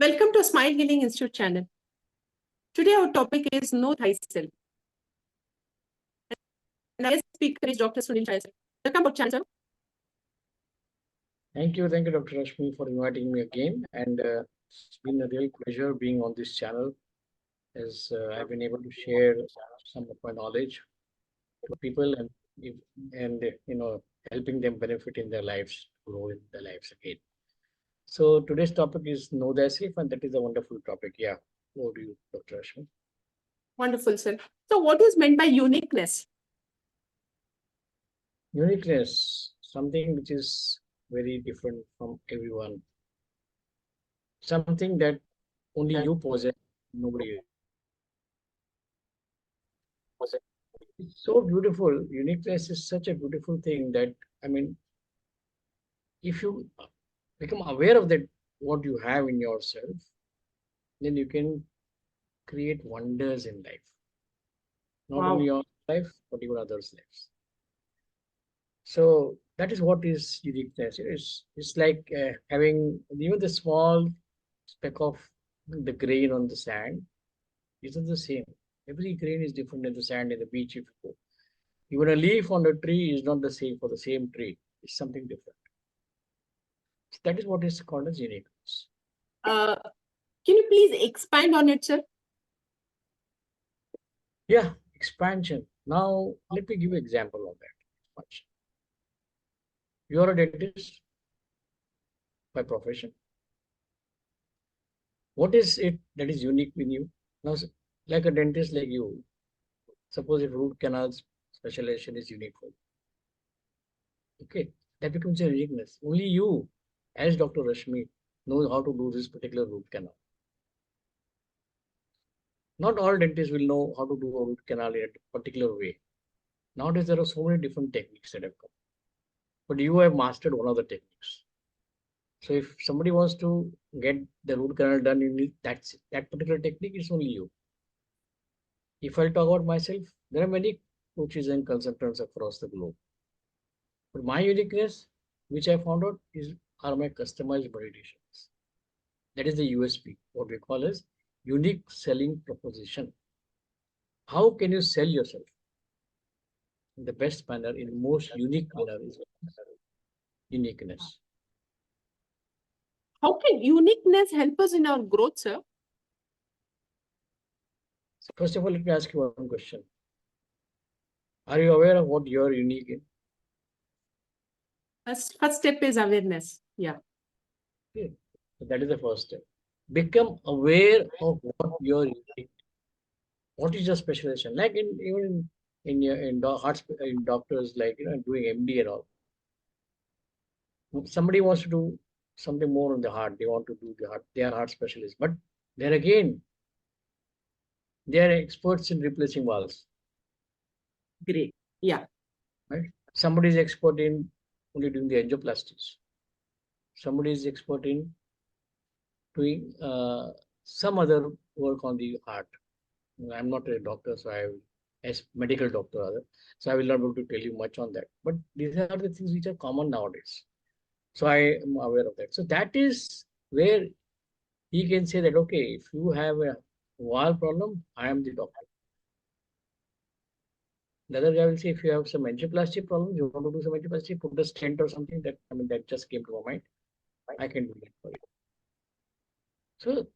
Welcome to Smile Healing Institute channel. Today our topic is Know Thyself. And our guest speaker is Dr. Sunil Chhaya. Welcome to our channel, sir. Thank you, Dr. Rashmi, for inviting me again. And it's been a real pleasure being on this channel, as I've been able to share some of my knowledge to people and helping them benefit in their lives, grow in their lives again. So today's topic is Know Thyself, and that is a wonderful topic. Yeah, over to you, Dr. Rashmi. Wonderful, sir. So what is meant by uniqueness? Uniqueness, something which is very different from everyone, something that only you possess, nobody else. It's so beautiful. Uniqueness is such a beautiful thing that, I mean, if you become aware of that, what you have in yourself, then you can create wonders in life. Not Wow. only your life, but even others' lives. So that is what is uniqueness. It's like having even the small speck of the grain on the sand isn't the same. Every grain is different in the sand in the beach if you go. Even a leaf on a tree is not the same for the same tree. It's something different. So that is what is called as uniqueness. Uh, can you please expand on it, sir? Yeah, expansion. Now, let me give you an example of that. Expansion. You are a dentist by profession. What is it that is unique in you? Now, like a dentist like you, suppose if root canals specialization is unique for you. Okay, that becomes a uniqueness. Only you, as Dr. Rashmi, knows how to do this particular root canal. Not all dentists will know how to do a root canal in a particular way. Nowadays, there are so many different techniques that have come. But you have mastered one of the techniques. So if somebody wants to get the root canal done, you need that particular technique is only you. If I talk about myself, there are many coaches and consultants across the globe. But my uniqueness, which I found out, are my customized meditations. That is the USP, what we call as unique selling proposition. How can you sell yourself in the best manner, in the most unique manner is uniqueness. How can uniqueness help us in our growth, sir? So first of all, let me ask you one question. Are you aware of what you are unique in? First step is awareness. Yeah. Okay. So that is the first step. Become aware of what you are unique. What is your specialization? Like even in your in doctors, like doing MD and all. Somebody wants to do something more on the heart. They want to do the heart. They are heart specialists. But there again, they are experts in replacing valves. Great. Yeah. Right? Somebody is expert in only doing the angioplasties. Somebody is expert in doing some other work on the heart. I'm not a doctor, so as medical doctor, rather, so I will not be able to tell you much on that. But these are the things which are common nowadays. So I am aware of that. So that is where he can say that, okay, if you have a wall problem, I am the doctor. The other guy will say, if you have some angioplasty problem, you want to do some angioplasty, put a stent or something, that just came to my mind. I can do that for you. So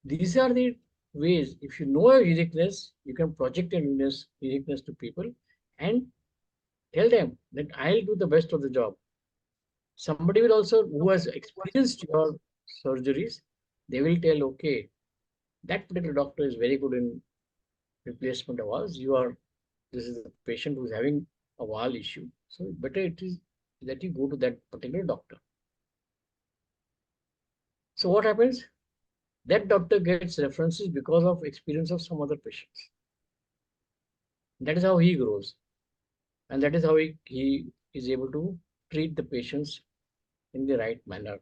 these are the ways. If you know a uniqueness, you can project a uniqueness to people and tell them that I'll do the best of the job. Somebody will also, who has experienced your surgeries, they will tell, okay, that particular doctor is very good in replacement of valves. This is a patient who's having a valve issue. So better it is that you go to that particular doctor. So what happens? That doctor gets references because of experience of some other patients. That is how he grows. And that is how he is able to treat the patients in the right manner.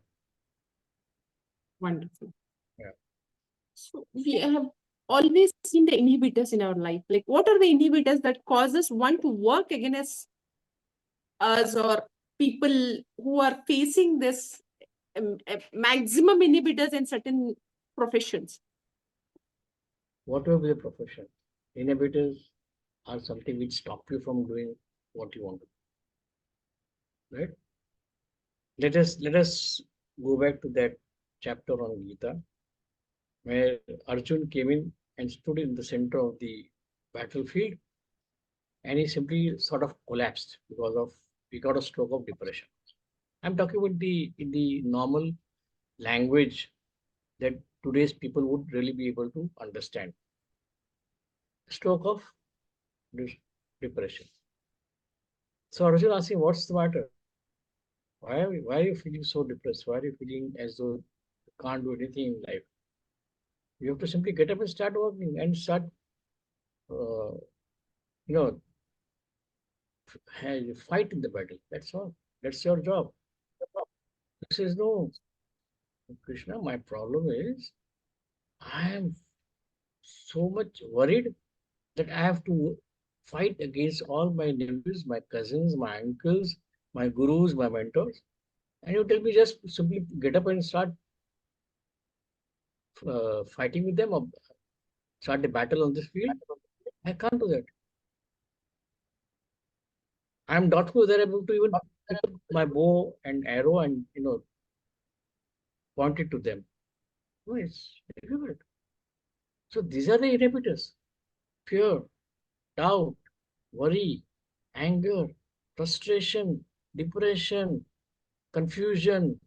Wonderful. Yeah. So we have always seen the inhibitors in our life. Like, what are the inhibitors that causes one to work against us or people who are facing this maximum inhibitors in certain professions. Whatever be the profession, inhibitors are something which stop you from doing what you want to do. Right? Let us go back to that chapter on Gita, where Arjun came in and stood in the center of the battlefield, and he simply sort of collapsed because of he got a stroke of depression. I'm talking about the in the normal language that today's people would really be able to understand. Stroke of depression. So Arjun asked him, "What's the matter? Why are you feeling so depressed? Why are you feeling as though you can't do anything in life? You have to simply get up and start working and start, uh, you know, fight in the battle. That's all. That's your job." He says, "No, Krishna, my problem is I am so much worried that I have to fight against all my nephews, my cousins, my uncles, my gurus, my mentors. And you tell me just simply get up and start fighting with them or start a battle on this field. I can't do that. I'm not whether I'm able to even pick up my bow and arrow and point it to them. No, it's difficult. So these are the inhibitors: fear, doubt, worry, anger, frustration, depression, confusion,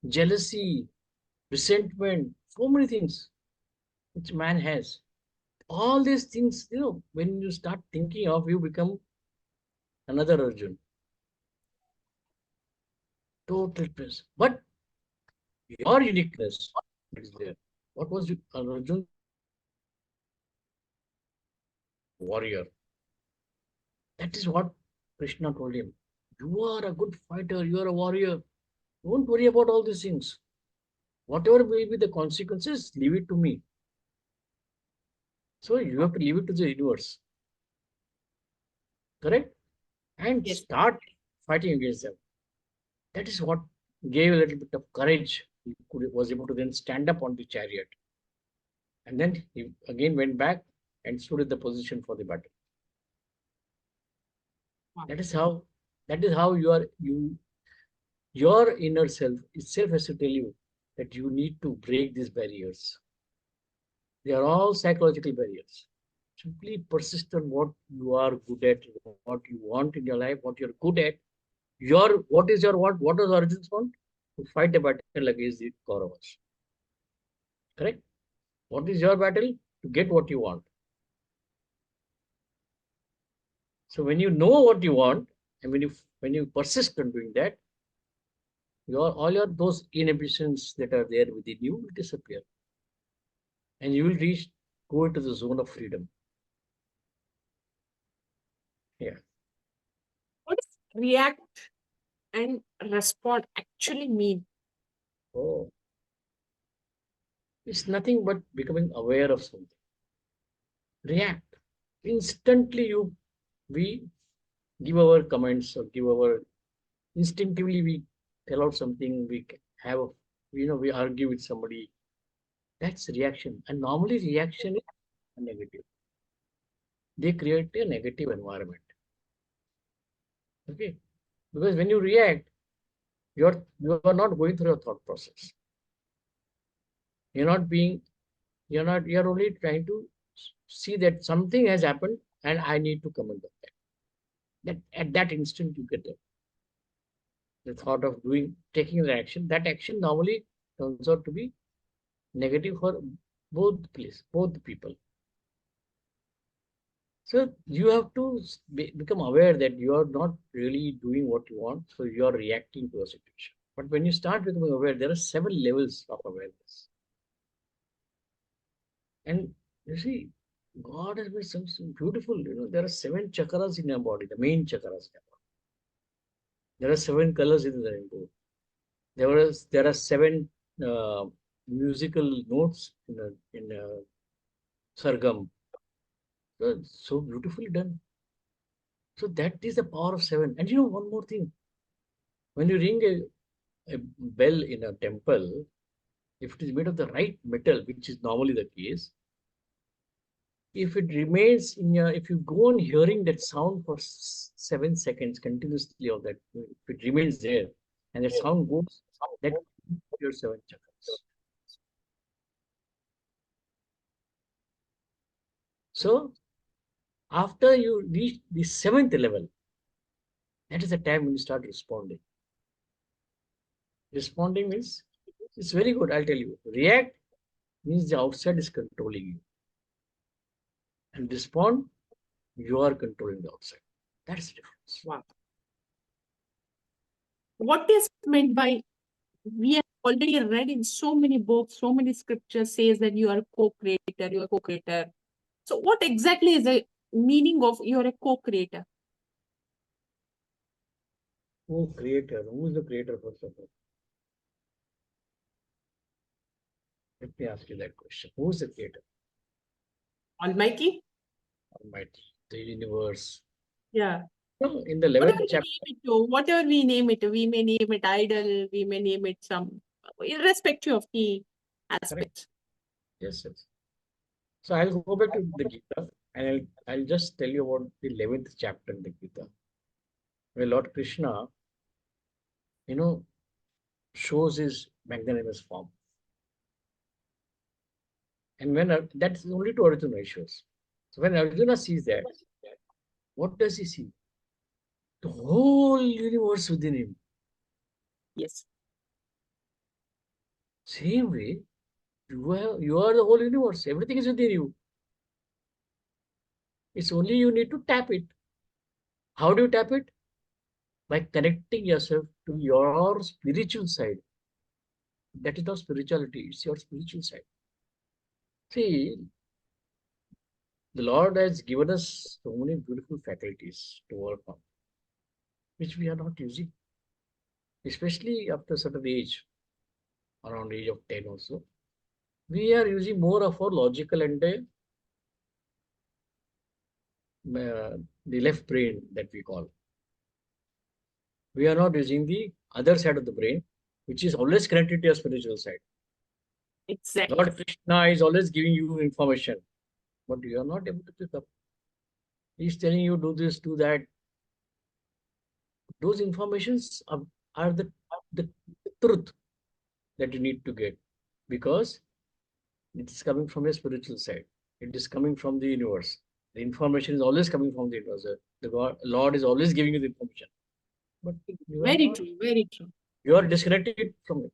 jealousy, resentment, so many things which man has. All these things, when you start thinking of, you become another Arjun, total place. But your uniqueness is there. What was Arjun's warrior? That is what Krishna told him. You are a good fighter, you are a warrior. Don't worry about all these things. Whatever may be the consequences, leave it to me. So you have to leave it to the universe, correct? And Yes. start fighting against them. That is what gave a little bit of courage. Was able to then stand up on the chariot. And then he again went back and stood in the position for the battle. Wow. That is how your inner self itself has to tell you that you need to break these barriers. They are all psychological barriers. Simply persist on what you are good at, what you want in your life, what you're good at. What is your want? What does Arjun's want? To fight a battle against the Kauravas. Correct? What is your battle? To get what you want. So when you know what you want, and when you persist on doing that, all your those inhibitions that are there within you will disappear, and you will go into the zone of freedom. Yeah. What does react and respond actually mean? Oh, it's nothing but becoming aware of something. React instantly. We give our comments or give our instinctively we tell out something. We have we argue with somebody. That's reaction, and normally reaction is negative. They create a negative environment. Okay, because when you react, you are not going through a thought process. You're not being you're only trying to see that something has happened and I need to comment on that. That at that instant you get the thought of taking the action. That action normally turns out to be negative for both the people. So you have to become aware that you are not really doing what you want, so you are reacting to a situation. But when you start becoming aware, there are 7 levels of awareness. And you see, God has made something beautiful. There are 7 chakras in your body, the main chakras in your body. There are 7 colors in the rainbow. There are 7 uh, musical notes in sargam. So beautifully done. So that is the power of 7. And one more thing. When you ring a bell in a temple, if it is made of the right metal, which is normally the case, if it remains in your, if you go on hearing that sound for 7 seconds continuously, of that, if it remains there and the sound goes, that your 7 seconds. So after you reach the 7th level, that is the time when you start responding. Responding means it's very good, I'll tell you. React means the outside is controlling you. And respond, you are controlling the outside. That's the difference. Wow. What is meant by, we have already read in so many books, so many scriptures says that you are a co-creator, you are a co-creator. So what exactly is the meaning of you're a co-creator? Co-creator, who is the creator first of all? Let me ask you that question. Who is the creator? Almighty? Almighty, the universe. Yeah. No, in the Whatever 11th we chapter, name it to, whatever we name it, we may name it idol, we may name it some, irrespective of the aspects. yes, yes. So I'll go back to the Gita and I'll just tell you about the 11th chapter in the Gita, where Lord Krishna, you know, shows his magnanimous form. And when that's only to Arjuna he shows. So when Arjuna sees that, what does he see? The whole universe within him. Yes. Same way, you are the whole universe. Everything is within you. It's only you need to tap it. How do you tap it? By connecting yourself to your spiritual side. That is not spirituality, it's your spiritual side. See, the Lord has given us so many beautiful faculties to work on, which we are not using, especially after a certain age, around age of 10 or so. We are using more of our logical and the left brain that we call. We are not using the other side of the brain, which is always connected to your spiritual side. Exactly. Lord Krishna is always giving you information, but you are not able to pick up. He's telling you do this, do that. Those informations are the truth that you need to get because it is coming from your spiritual side. It is coming from the universe. The information is always coming from the universe. The Lord is always giving you the information. But Very true, very true. you are disconnected from it.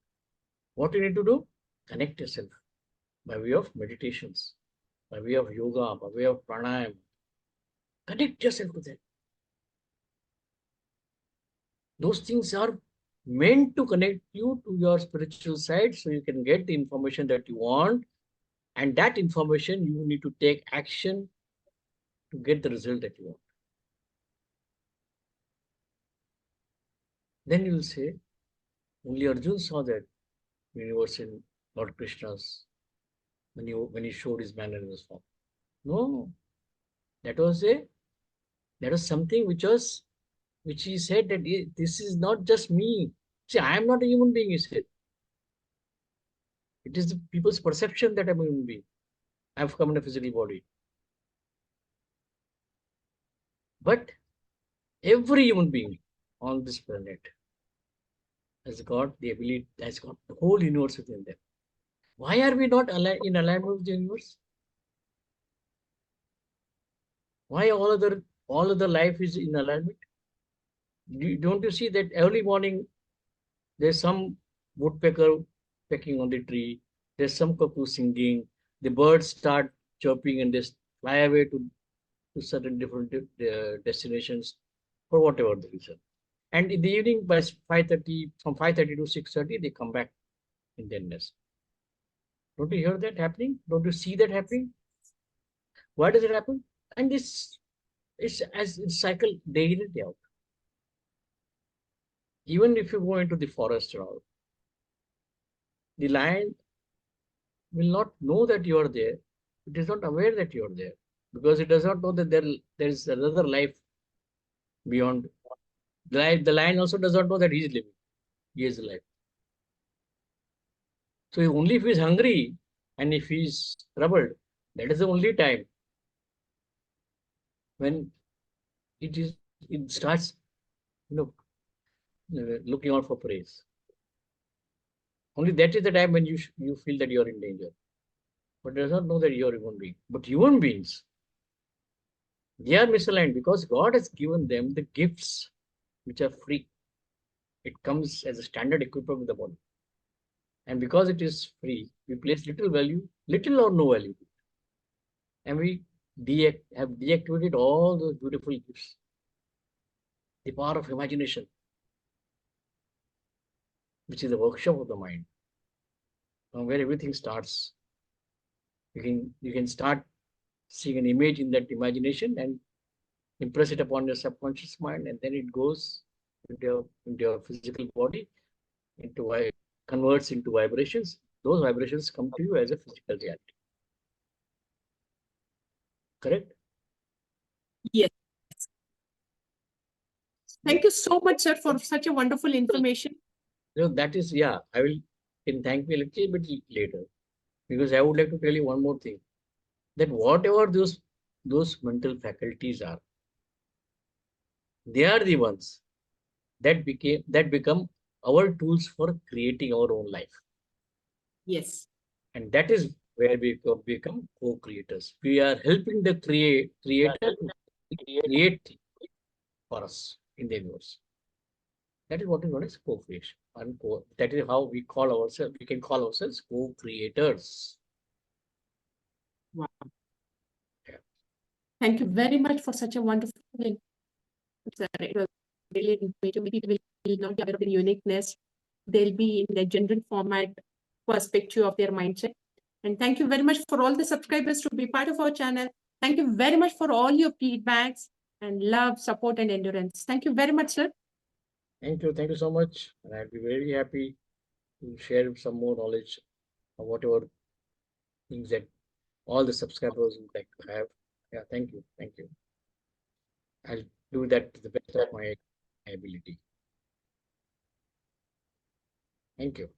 What you need to do? Connect yourself by way of meditations, by way of yoga, by way of pranayama. Connect yourself to that. Those things are meant to connect you to your spiritual side so you can get the information that you want. And that information you need to take action to get the result that you want. Then you will say, only Arjun saw that universe in Lord Krishna's when he showed his manner in his form. No, that was something which he said that this is not just me. See, I am not a human being, he said. It is the people's perception that I'm a human being. I have come in a physical body. But every human being on this planet has got the ability, has got the whole universe within them. Why are we not in alignment with the universe? Why all other life is in alignment? Don't you see that early morning there's some woodpecker pecking on the tree, there's some cuckoo singing, the birds start chirping and they fly away to certain different destinations for whatever the reason. And in the evening by 5:30, from 5:30 to 6:30, they come back in their nest. Don't you hear that happening? Don't you see that happening? Why does it happen? And it's as it's cycle day in and day out. Even if you go into the forest or all, the lion will not know that you are there. It is not aware that you are there because it does not know that there is another life beyond The lion also does not know that he is living. He is alive. So only if he is hungry and if he is troubled, that is the only time when it starts, you know, looking out for praise. Only that is the time when you feel that you are in danger, but does not know that you are a human being. But human beings, they are misaligned because God has given them the gifts which are free. It comes as a standard equipment with the body. And because it is free, we place little value, little or no value. And we have deactivated all those beautiful gifts. The power of imagination, which is the workshop of the mind, from where everything starts. You can start seeing an image in that imagination and impress it upon your subconscious mind, and then it goes into your physical body, converts into vibrations. Those vibrations come to you as a physical reality. Correct? Yes. Thank you so much, sir, for such a wonderful information. That is, yeah, I will can thank me a little bit later, because I would like to tell you one more thing, that whatever those mental faculties are, they are the ones that become our tools for creating our own life. Yes. And that is where we become co-creators. We are helping the creator to create for us in the universe. That is what is known as co-creation. And that is how we call ourselves. We can call ourselves co-creators. Wow. Yeah. Thank you very much for such a wonderful thing. It was really informative. People will not be aware of the uniqueness. They'll be in the general format perspective of their mindset. And thank you very much for all the subscribers to be part of our channel. Thank you very much for all your feedbacks and love, support, and endurance. Thank you very much, sir. Thank you. Thank you so much. And I'll be very happy to share some more knowledge of whatever things that all the subscribers would like to have. Yeah, thank you. Thank you. I'll do that to the best of my ability. Thank you.